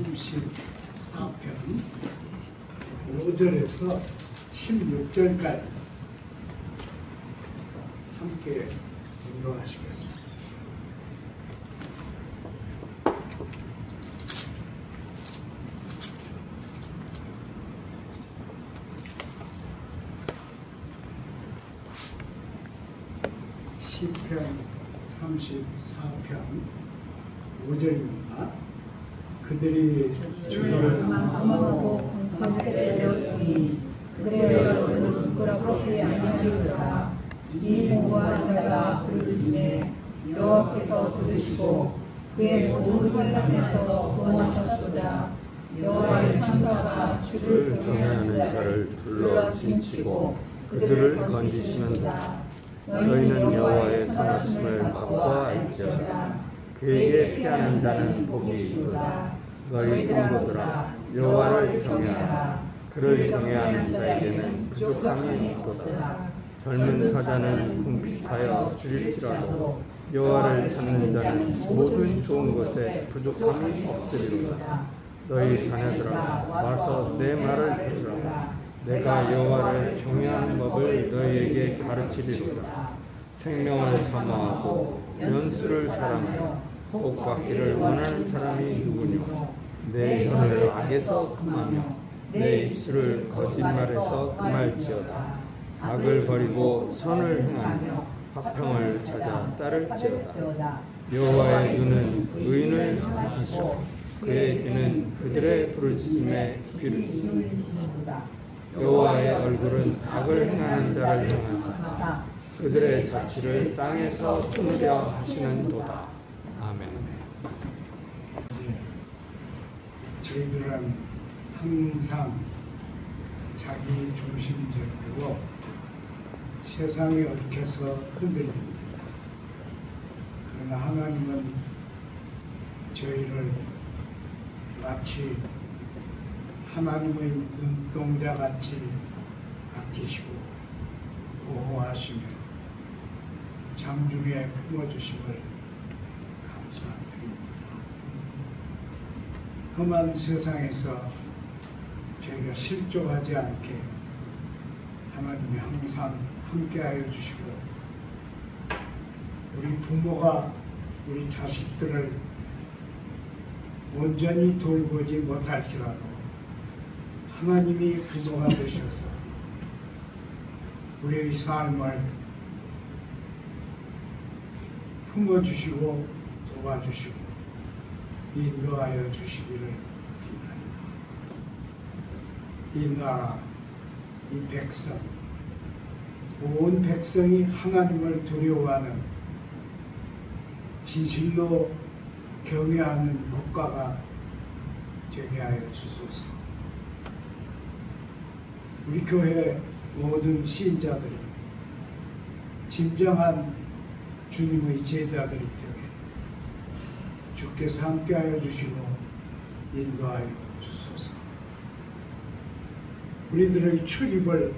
34편 5절에서 16절까지 함께 인도하시겠습니다. 시편 34편 5절입니다. 그들이 주를 망하고 공천에 되었으니 그들의 얼굴은 부끄럽지 아니하리로다. 이 무고한 자가 부르짖음에 여호와께서 들으시고 그의 모든 환난에서 구원하셨도다. 여호와의 천사가 주를 경외하는 자를 불러 진치고 그들을 건지시는도다. 너희는 여호와의 선하심을 맛보아 알지어다. 그에게 피하는 자는 복이 있도다. 너희 성도들아, 여호와를 경외하라. 그를 경외하는 자에게는 부족함이 없도다. 젊은 사자는 궁핍하여 줄일지라도 여호와를 찾는 자는 모든 좋은 것에 부족함이 없으리로다. 너희 자녀들아, 와서 내 말을 들으라. 내가 여호와를 경외하는 법을 너희에게 가르치리로다. 생명을 사모하고 연수를 사랑하여 복받기를 원하는 사람이 누구뇨? 내 혀를 악에서 금하며 내 입술을 거짓말에서 금할지어다. 악을 버리고 선을 행하며 화평을 찾아 따를지어다. 여호와의 눈은 의인을 향하시고 그의 귀는 그들의 부르짖음에 귀를 기울이시도다. 여호와의 얼굴은 악을 행하는 자를 향하사 그들의 자취를 땅에서 끊으려 하시는도다. 아멘. 저희들은 항상 자기 중심적이고 세상에 얽혀서 흔들립니다. 그러나 하나님은 저희를 마치 하나님의 눈동자같이 아끼시고 보호하시며 장중에 품어주심을 감사드립니다. 험한 세상에서 저희가 실족하지 않게 하나님이 항상 함께하여 주시고 우리 부모가 우리 자식들을 온전히 돌보지 못할지라도 하나님이 부모가 되셔서 우리의 삶을 품어주시고 도와주시고 인도하여 주시기를 비나이다. 이 나라, 이 백성, 온 백성이 하나님을 두려워하는 진실로 경외하는 국가가 되게 하여 주소서. 우리 교회 모든 신자들이 진정한 주님의 제자들이 되게 주께서 함께하여 주시고 인도하여 주소서. 우리들의 출입을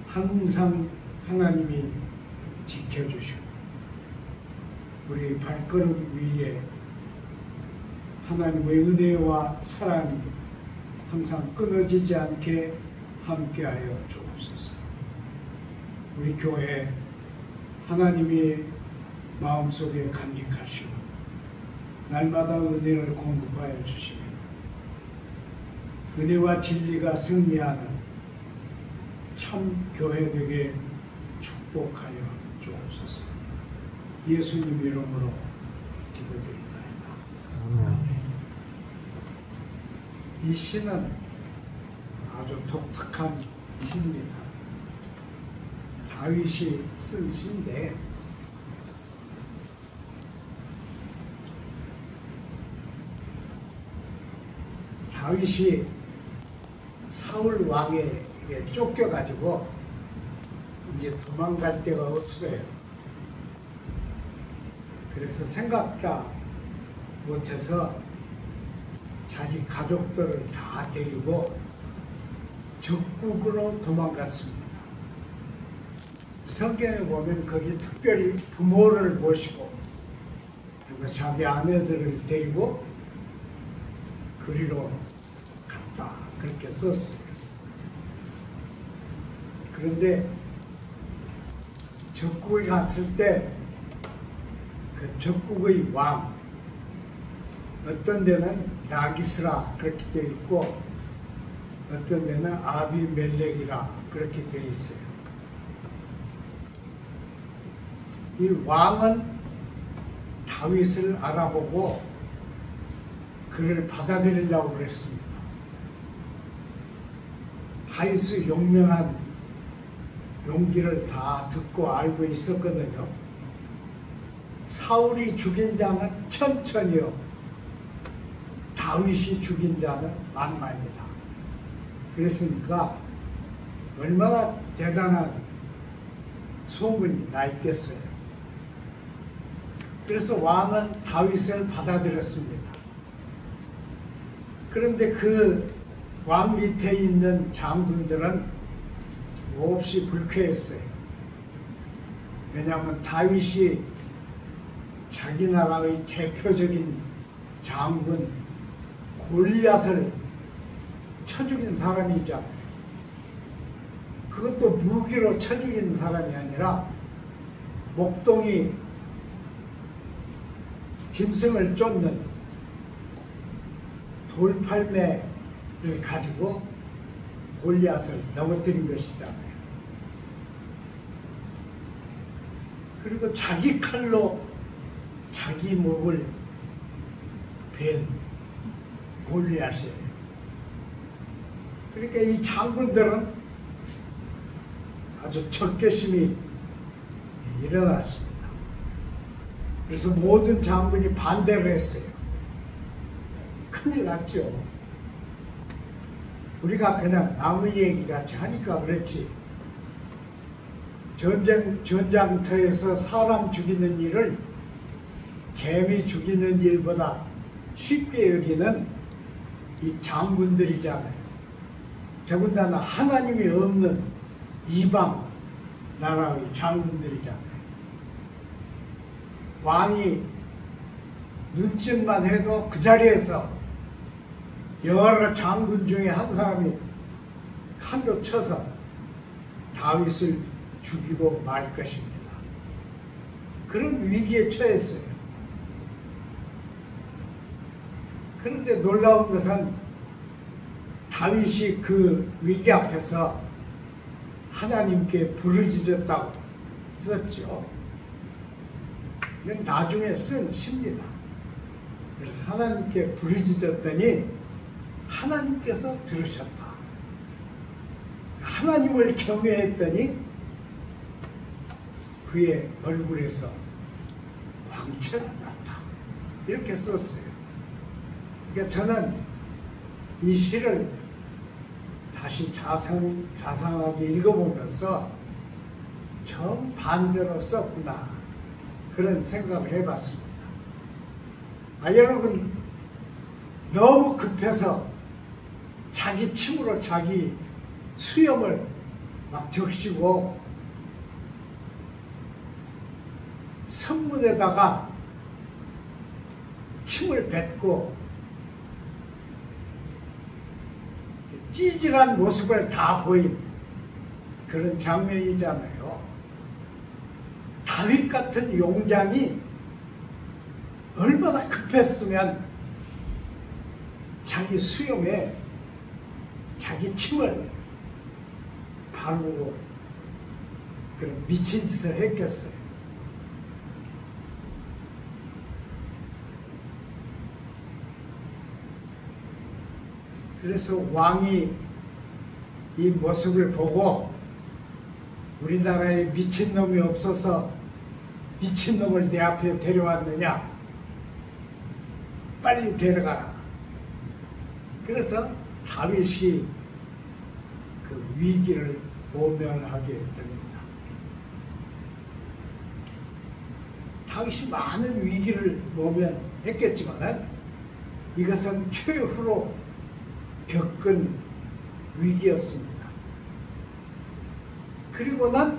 항상 하나님이 지켜주시고 우리 발걸음 위에 하나님의 은혜와 사랑이 항상 끊어지지 않게 함께하여 주옵소서. 우리 교회 하나님이 마음속에 간직하시고 날마다 은혜를 공급하여 주시며 은혜와 진리가 승리하는 참 교회 되게 축복하여 주옵소서. 예수님 이름으로 기도드립니다. 아멘. 이 시는 아주 독특한 시입니다. 다윗이 쓴 시인데 다윗이 사울 왕에게 쫓겨가지고 이제 도망갈 데가 없어요. 그래서 생각다 못해서 자기 가족들을 다 데리고 적국으로 도망갔습니다. 성경에 보면 거기 특별히 부모를 모시고 그리고 자기 아내들을 데리고 그 그리로 갔다 그렇게 썼어요. 그런데 적국에 갔을 때 그 적국의 왕, 어떤 데는 라기스라 그렇게 되어 있고 어떤 데는 아비멜렉이라 그렇게 되어 있어요. 이 왕은 다윗을 알아보고 그를 받아들이려고 그랬습니다. 다윗의 용맹한 용기를 다 듣고 알고 있었거든요. 사울이 죽인 자는 천천히요, 다윗이 죽인 자는 만만이다. 그랬으니까 얼마나 대단한 소문이 나 있겠어요. 그래서 왕은 다윗을 받아들였습니다. 그런데 그 왕 밑에 있는 장군들은 몹시 불쾌했어요. 왜냐하면 다윗이 자기 나라의 대표적인 장군 골리앗을 쳐 죽인 사람이잖아요. 그것도 무기로 쳐 죽인 사람이 아니라 목동이 짐승을 쫓는 돌팔매를 가지고 골리앗을 넘어뜨린 것이잖아요. 그리고 자기 칼로 자기 목을 벤 골리앗이에요. 그러니까 이 장군들은 아주 적개심이 일어났습니다. 그래서 모든 장군이 반대를 했어요. 큰일 났죠. 우리가 그냥 나무 얘기 같이 하니까 그렇지, 전장터에서 사람 죽이는 일을 개미 죽이는 일보다 쉽게 여기는 이 장군들이잖아요. 더군다나 하나님이 없는 이방 나라의 장군들이잖아요. 왕이 눈짓만 해도 그 자리에서 여러 장군 중에 한 사람이 칼로 쳐서 다윗을 죽이고 말 것입니다. 그런 위기에 처했어요. 그런데 놀라운 것은 다윗이 그 위기 앞에서 하나님께 부르짖었다고 썼죠. 이건 나중에 쓴 시입니다. 그래서 하나님께 부르짖었더니 하나님께서 들으셨다. 하나님을 경외했더니 그의 얼굴에서 광채가 났다. 이렇게 썼어요. 그러니까 저는 이 시를 다시 자상하게 읽어보면서 정반대로 썼구나, 그런 생각을 해봤습니다. 여러분, 너무 급해서 자기 침으로 자기 수염을 막 적시고 선문에다가 침을 뱉고 찌질한 모습을 다 보인 그런 장면이잖아요. 다윗 같은 용장이 얼마나 급했으면 자기 수염에 자기 침을 바르고 그런 미친 짓을 했겠어요. 그래서 왕이 이 모습을 보고 우리나라에 미친놈이 없어서 미친놈을 내 앞에 데려왔느냐, 빨리 데려가라. 그래서 다윗이 그 위기를 모면하게 됩니다. 다윗이 많은 위기를 모면했겠지만 이것은 최후로 겪은 위기였습니다. 그리고는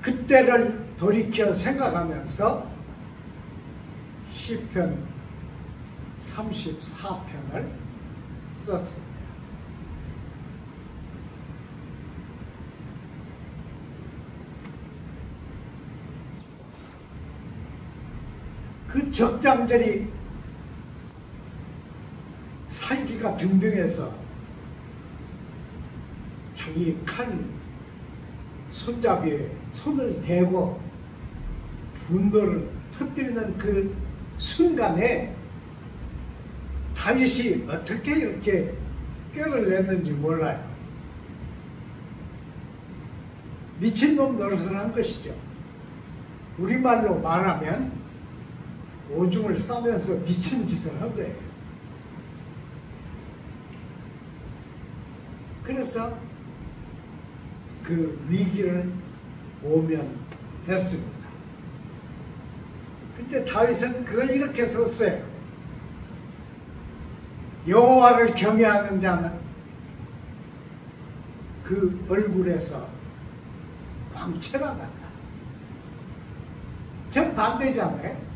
그때를 돌이켜 생각하면서 시편 34편을 썼습니다. 그 적장들이 살기가 등등해서 자기 칼 손잡이에 손을 대고 분노를 터뜨리는 그 순간에 다윗이 어떻게 이렇게 꾀를 냈는지 몰라요. 미친놈 노릇을 한 것이죠. 우리말로 말하면 오줌을 싸면서 미친 짓을 한 거예요. 그래서 그 위기를 모면했습니다. 그때 다윗은 그걸 이렇게 썼어요. 여호와를 경외하는 자는 그 얼굴에서 광채가 난다. 정반대잖아요.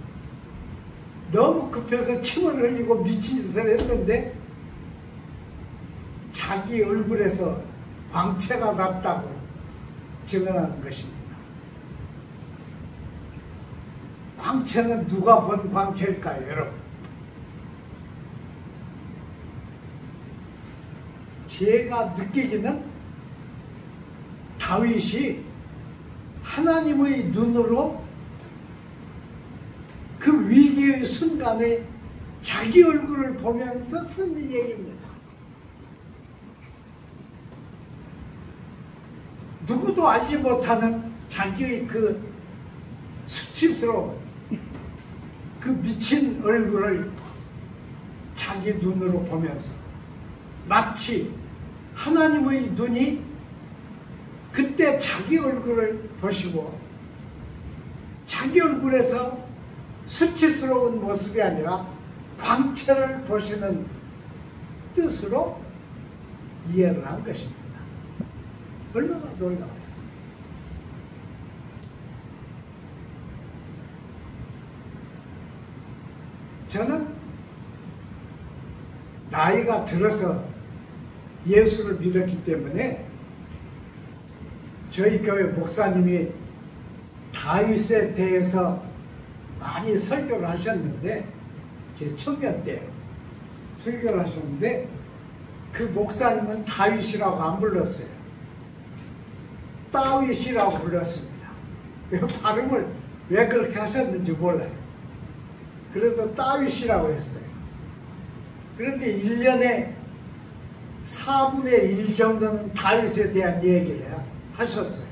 너무 급해서 침을 흘리고 미친 짓을 했는데 자기 얼굴에서 광채가 났다고 증언하는 것입니다. 광채는 누가 본 광채일까요, 여러분? 제가 느끼기는 다윗이 하나님의 눈으로 그 위기의 순간에 자기 얼굴을 보면서 쓴 얘기입니다. 누구도 알지 못하는 자기의 그 수치스러운 그 미친 얼굴을 자기 눈으로 보면서 마치 하나님의 눈이 그때 자기 얼굴을 보시고 자기 얼굴에서 수치스러운 모습이 아니라 광채를 보시는 뜻으로 이해를 한 것입니다. 얼마나 놀라워요. 저는 나이가 들어서 예수를 믿었기 때문에 저희 교회 목사님이 다윗에 대해서 많이 설교를 하셨는데, 제 청년 때 설교를 하셨는데 그 목사님은 다윗이라고 안 불렀어요. 다윗이라고 불렀습니다. 그 발음을 왜 그렇게 하셨는지 몰라요. 그래도 다윗이라고 했어요. 그런데 1년에 4분의 1 정도는 다윗에 대한 얘기를 하셨어요.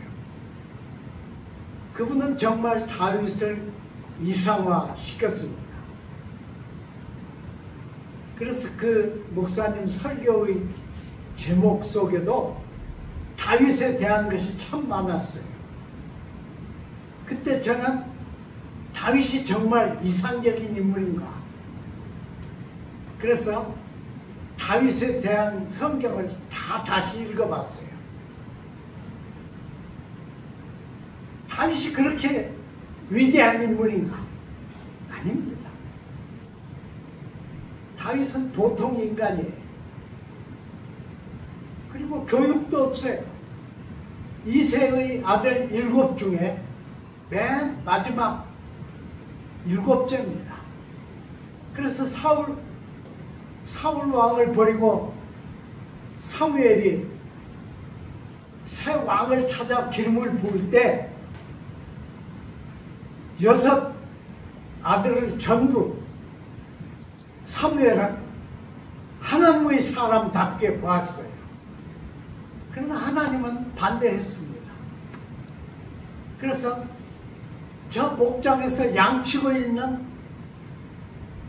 그분은 정말 다윗을 이상화 시켰습니다. 그래서 그 목사님 설교의 제목 속에도 다윗에 대한 것이 참 많았어요. 그때 저는 다윗이 정말 이상적인 인물인가? 그래서 다윗에 대한 성경을 다시 읽어봤어요. 다윗이 그렇게 위대한 인물인가? 아닙니다. 다윗은 보통 인간이에요. 그리고 교육도 없어요. 이새의 아들 7 중에 맨 마지막 7째입니다. 그래서 사울 왕을 버리고 사무엘이 새 왕을 찾아 기름을 부을 때 6 아들을 전부 사무엘은 하나님의 사람답게 보았어요. 그러나 하나님은 반대했습니다. 그래서 저 목장에서 양치고 있는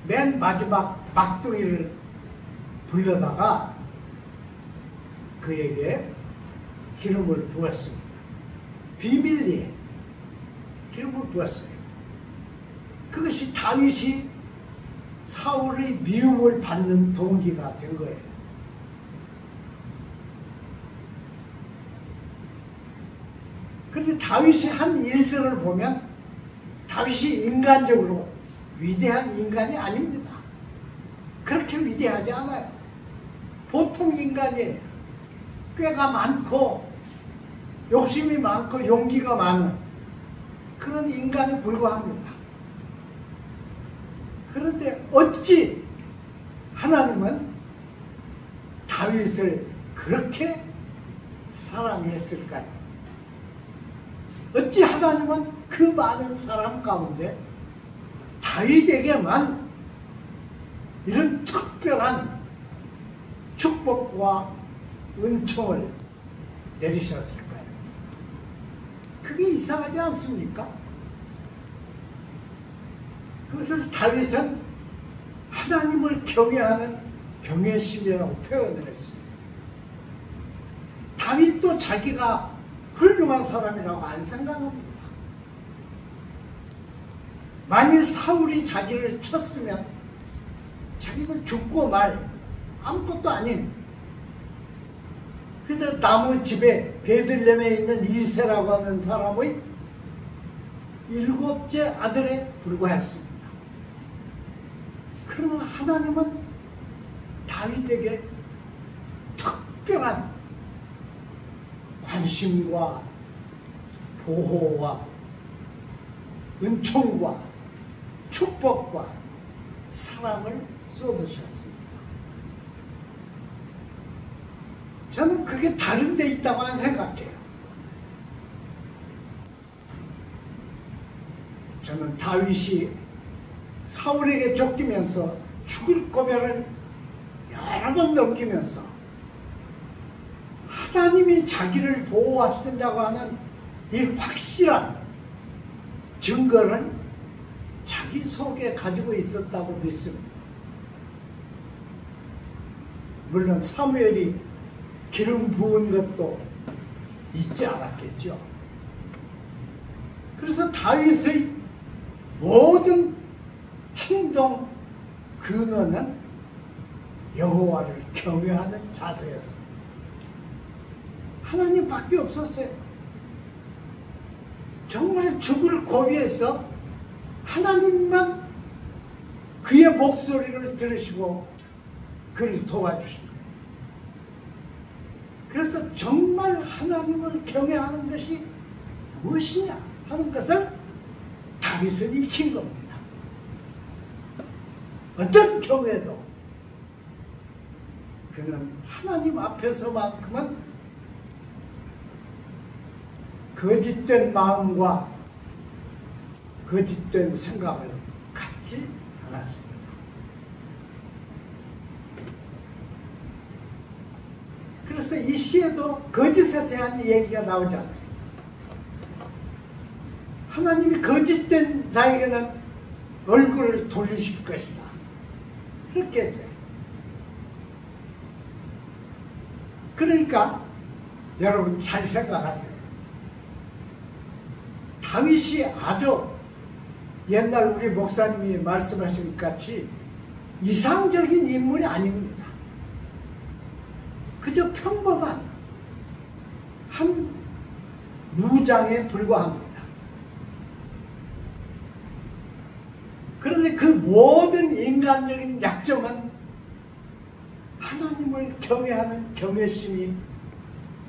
맨 마지막 막둥이를 불러다가 그에게 기름을 부었습니다. 비밀리에 기름을 부었어요. 그것이 다윗이 사울의 미움을 받는 동기가 된 거예요. 그런데 다윗이 한 일들을 보면 다윗이 인간적으로 위대한 인간이 아닙니다. 그렇게 위대하지 않아요. 보통 인간이에요. 꾀가 많고 욕심이 많고 용기가 많은 그런 인간에 불과합니다. 그런데 어찌 하나님은 다윗을 그렇게 사랑했을까요? 어찌 하나님은 그 많은 사람 가운데 다윗에게만 이런 특별한 축복과 은총을 내리셨을까요? 그게 이상하지 않습니까? 그것을 다윗은 하나님을 경외하는 경외심이라고 표현을 했습니다. 다윗도 자기가 훌륭한 사람이라고 안 생각합니다. 만일 사울이 자기를 쳤으면 자기는 죽고 말 아무것도 아닌, 근데 나무 집에 베들레헴에 있는 이새라고 하는 사람의 7째 아들에 불과했습니다. 그러나 하나님은 다윗에게 특별한 관심과 보호와 은총과 축복과 사랑을 쏟으셨습니다. 저는 그게 다른 데 있다고 생각해요. 저는 다윗이 사울에게 쫓기면서 죽을 고면을 여러 번 넘기면서 하나님이 자기를 보호하신다고 하는 이 확실한 증거를 자기 속에 가지고 있었다고 믿습니다. 물론 사무엘이 기름 부은 것도 잊지 않았겠죠. 그래서 다윗의 모든 행동 근원은 여호와를 경외하는 자세였습니다. 하나님밖에 없었어요. 정말 죽을 고비에서 하나님만 그의 목소리를 들으시고 그를 도와주신 거예요. 그래서 정말 하나님을 경외하는 것이 무엇이냐 하는 것을 다윗은 익힌 겁니다. 어떤 경우에도 그는 하나님 앞에서만큼은 거짓된 마음과 거짓된 생각을 갖지 않았습니다. 그래서 이 시에도 거짓에 대한 얘기가 나오잖아요. 하나님이 거짓된 자에게는 얼굴을 돌리실 것이다. 그렇게 했어요. 그러니까 여러분 잘 생각하세요. 다윗이 아주 옛날 우리 목사님이 말씀하신 것 같이 이상적인 인물이 아닙니다. 그저 평범한 한 무장에 불과합니다. 그런데 그 모든 인간적인 약점은 하나님을 경외하는 경외심이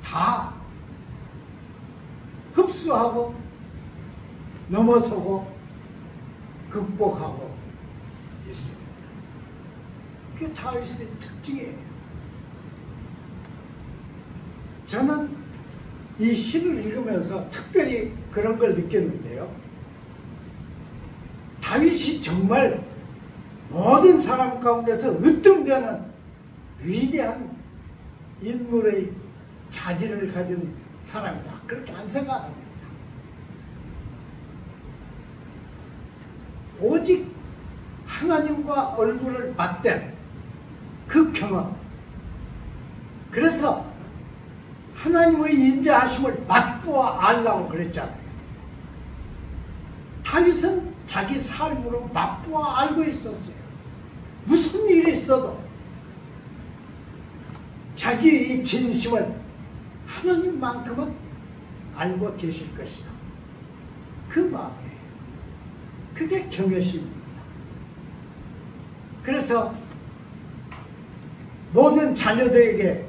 다 흡수하고 넘어서고 극복하고 있습니다. 그게 다윗의 특징이에요. 저는 이 시를 읽으면서 특별히 그런 걸 느꼈는데요. 다윗이 정말 모든 사람 가운데서 으뜸되는 위대한 인물의 자질을 가진 사람이다. 그렇게 안 생각합니다. 오직 하나님과 얼굴을 맞댄 그 경험. 그래서 하나님의 인자하심을 맛보아 알라고 그랬잖아요. 다윗은 자기 삶으로 맛보아 알고 있었어요. 무슨 일이 있어도 자기의 진심을 하나님만큼은 알고 계실 것이다. 그 마음이에요. 그게 경외심입니다. 그래서 모든 자녀들에게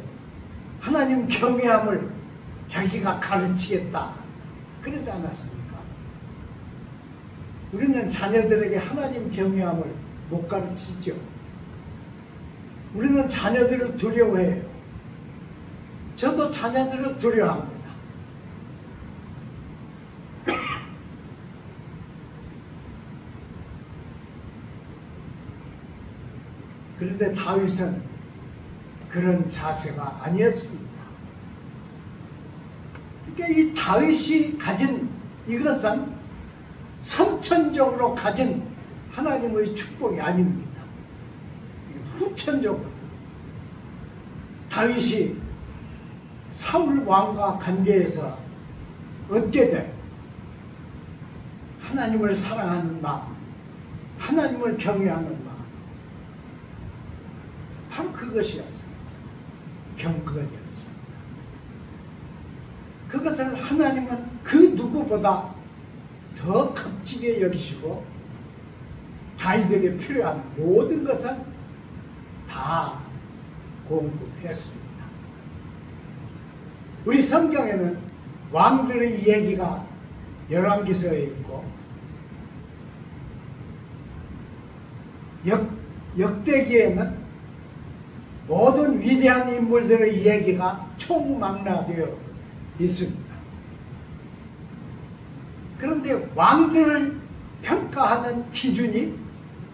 하나님 경외함을 자기가 가르치겠다 그러지 않았습니까? 우리는 자녀들에게 하나님 경외함을 못 가르치죠. 우리는 자녀들을 두려워해요. 저도 자녀들을 두려워합니다. 그런데 다윗은 그런 자세가 아니었습니다. 그러니까 이 다윗이 가진 이것은 선천적으로 가진 하나님의 축복이 아닙니다. 후천적으로 다윗이 사울 왕과 관계에서 얻게 된 하나님을 사랑하는 마음, 하나님을 경외하는 마음, 바로 그것이었어요. 경건이었습니다. 그것을 하나님은 그 누구보다 더 값지게 여기시고 다윗에게 필요한 모든 것을 다 공급했습니다. 우리 성경에는 왕들의 얘기가 열왕기서에 있고 역대기에는 모든 위대한 인물들의 얘기가 총망라되어 있습니다. 그런데 왕들을 평가하는 기준이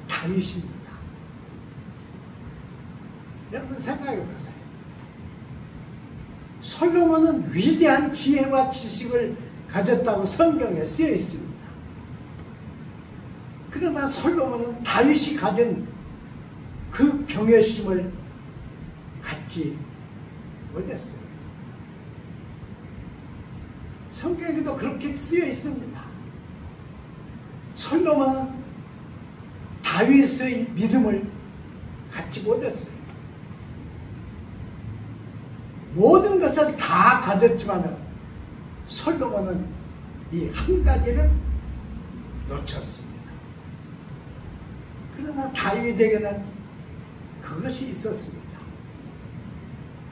다윗입니다. 여러분 생각해 보세요. 솔로몬은 위대한 지혜와 지식을 가졌다고 성경에 쓰여 있습니다. 그러나 솔로몬은 다윗이 가진 그 경외심을 갖지 못했어요. 성경에도 그렇게 쓰여 있습니다. 솔로몬은 다윗의 믿음을 갖지 못했어요. 모든 것을 다 가졌지만 솔로몬은 이 한 가지를 놓쳤습니다. 그러나 다윗에게는 그것이 있었습니다.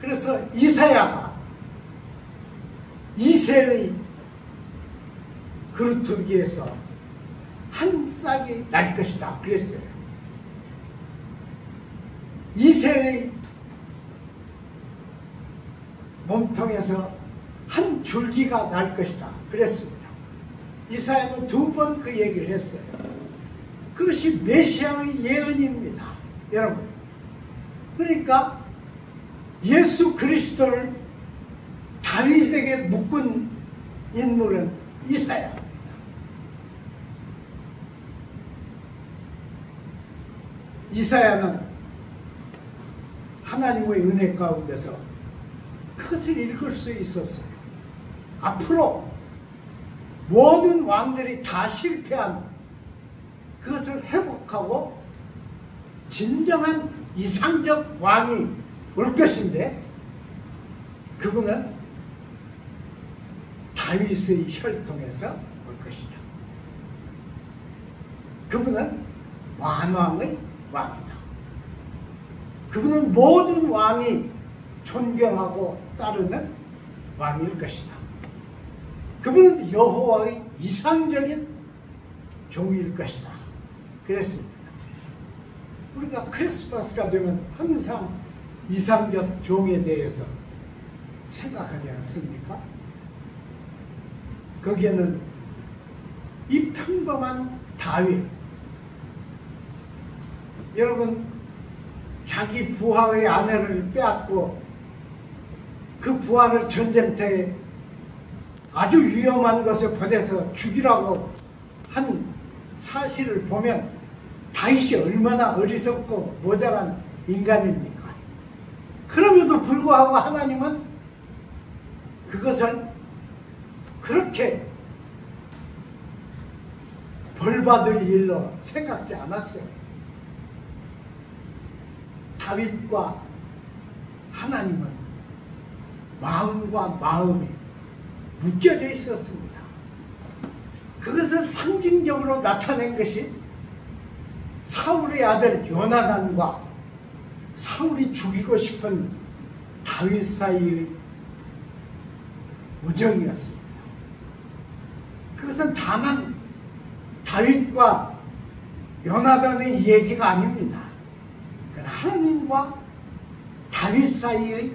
그래서 이사야가 이새의 그루터기에서 한 싹이 날 것이다 그랬어요. 이새의 몸통에서 한 줄기가 날 것이다 그랬습니다. 이사야는 2번 그 얘기를 했어요. 그것이 메시아의 예언입니다. 여러분, 그러니까 예수 그리스도를 다윗에게 묶은 인물은 이사야입니다. 이사야는 하나님의 은혜 가운데서 그것을 읽을 수 있었어요. 앞으로 모든 왕들이 다 실패한 그것을 회복하고 진정한 이상적 왕이 올 것인데 그분은 다윗의 혈통에서 올 것이다. 그분은 만왕의 왕이다. 그분은 모든 왕이 존경하고 따르는 왕일 것이다. 그분은 여호와의 이상적인 종일 것이다. 그랬습니다. 우리가 크리스마스가 되면 항상 이상적 종에 대해서 생각하지 않습니까? 거기에는 이 평범한 다윗, 여러분 자기 부하의 아내를 빼앗고 그 부하를 전쟁터에 아주 위험한 것을 보내서 죽이라고 한 사실을 보면 다윗이 얼마나 어리석고 모자란 인간입니까? 그럼에도 불구하고 하나님은 그것을 그렇게 벌받을 일로 생각지 않았어요. 다윗과 하나님은 마음과 마음이 묶여져 있었습니다. 그것을 상징적으로 나타낸 것이 사울의 아들 요나단과 사울이 죽이고 싶은 다윗 사이의 우정이었습니다. 그것은 다만 다윗과 요나단의 얘기가 아닙니다. 그건 하나님과 다윗 사이의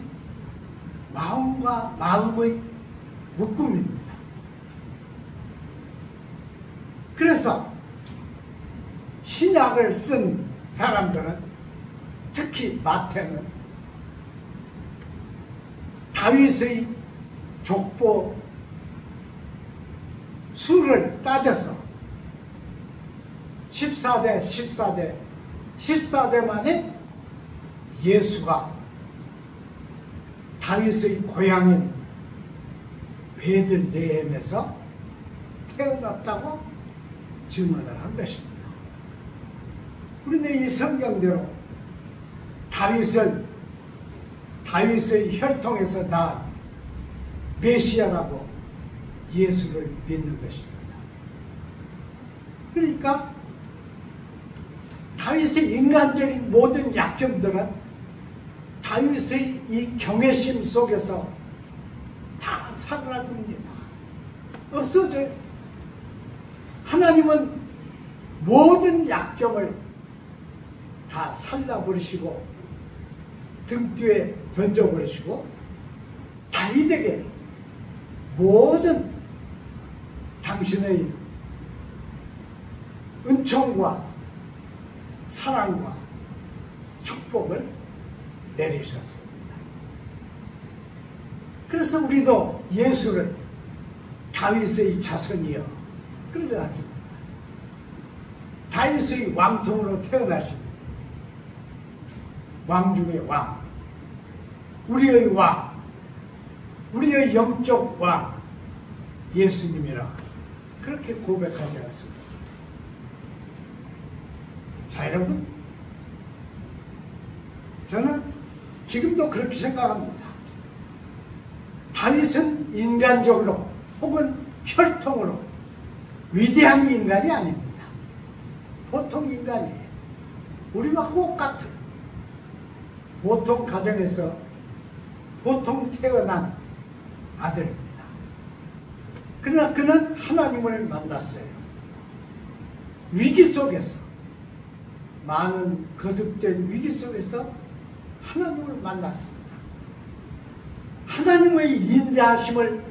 마음과 마음의 묶음입니다. 그래서 신약을 쓴 사람들은, 특히 마태는 다윗의 족보 수를 따져서 14대 만에 예수가 다윗의 고향인 베들레헴에서 태어났다고 증언을 한 것입니다. 우리는 이 성경대로 다윗의 혈통에서 낳은 메시아라고 예수를 믿는 것입니다. 그러니까 다윗의 인간적인 모든 약점들은 다윗의 이 경외심 속에서 다 사그라듭니다. 없어져요. 하나님은 모든 약점을 다 살라버리시고 등 뒤에 던져버리시고 다윗에게 모든 당신의 은총과 사랑과 축복을 내리셨습니다. 그래서 우리도 예수를 다윗의 자손이여 그러지 않습니다. 다윗의 왕통으로 태어나신 왕 중의 왕, 우리의 왕, 우리의 영적 왕 예수님이라 그렇게 고백하지 않습니다. 자, 여러분, 저는 지금도 그렇게 생각합니다. 다윗은 인간적으로 혹은 혈통으로 위대한 인간이 아닙니다. 보통 인간이에요. 우리와 똑같은 보통 가정에서 보통 태어난 아들입니다. 그러나 그는 하나님을 만났어요. 위기 속에서, 많은 거듭된 위기 속에서 하나님을 만났습니다. 하나님의 인자하심을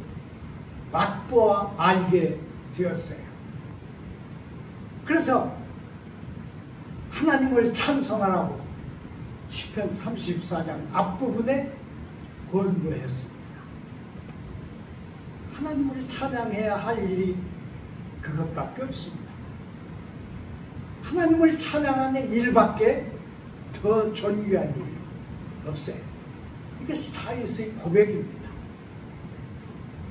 맛보아 알게 되었어요. 그래서 하나님을 찬송하라고 시편 34장 앞부분에 권고했습니다. 하나님을 찬양해야 할 일이 그것밖에 없습니다. 하나님을 찬양하는 일밖에 더 존귀한 일이 없어요. 이것이 다윗의 고백입니다.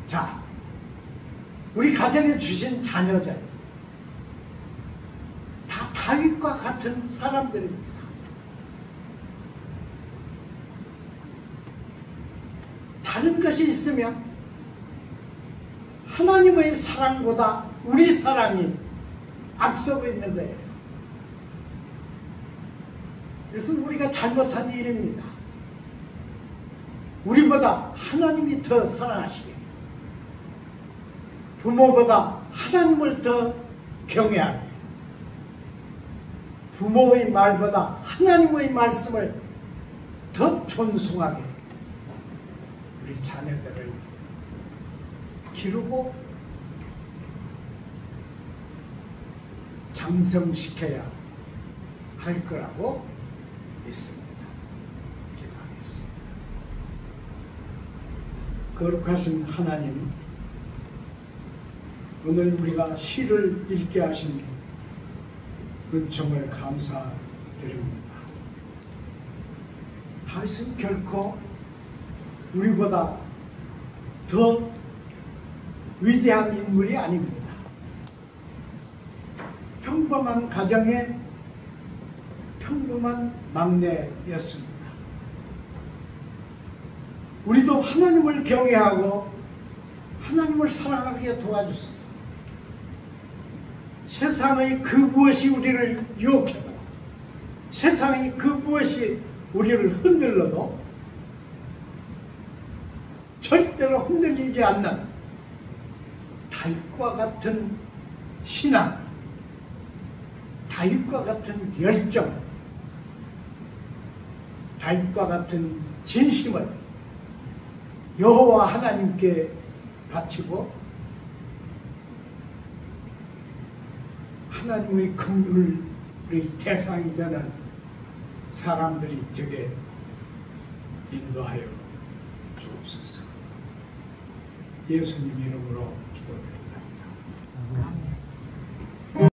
자, 우리 가정에 주신 자녀들 다 다윗과 같은 사람들입니다. 다른 것이 있으면 하나님의 사랑보다 우리 사랑이 앞서고 있는 거예요. 그것은 우리가 잘못한 일입니다. 우리보다 하나님이 더 사랑하시게, 부모보다 하나님을 더 경외하게, 부모의 말보다 하나님의 말씀을 더 존숭하게 우리 자녀들을 기르고 장성시켜야 할 거라고 믿습니다. 기도하겠습니다. 거룩하신 하나님, 오늘 우리가 시를 읽게 하신 은총을 감사드립니다. 다윗은 결코 우리보다 더 위대한 인물이 아닙니다. 평범한 가정의 평범한 막내였습니다. 우리도 하나님을 경외하고 하나님을 사랑하게 도와주소서. 세상의 그 무엇이 우리를 유혹해도, 세상의 그 무엇이 우리를 흔들러도 절대로 흔들리지 않는 다윗과 같은 신앙, 다윗과 같은 열정, 다윗과 같은 진심을 여호와 하나님께 바치고 하나님의 긍휼의 대상이 되는 사람들이 되게 인도하여 주옵소서. 예수님 이름으로 기도드립니다. 아멘.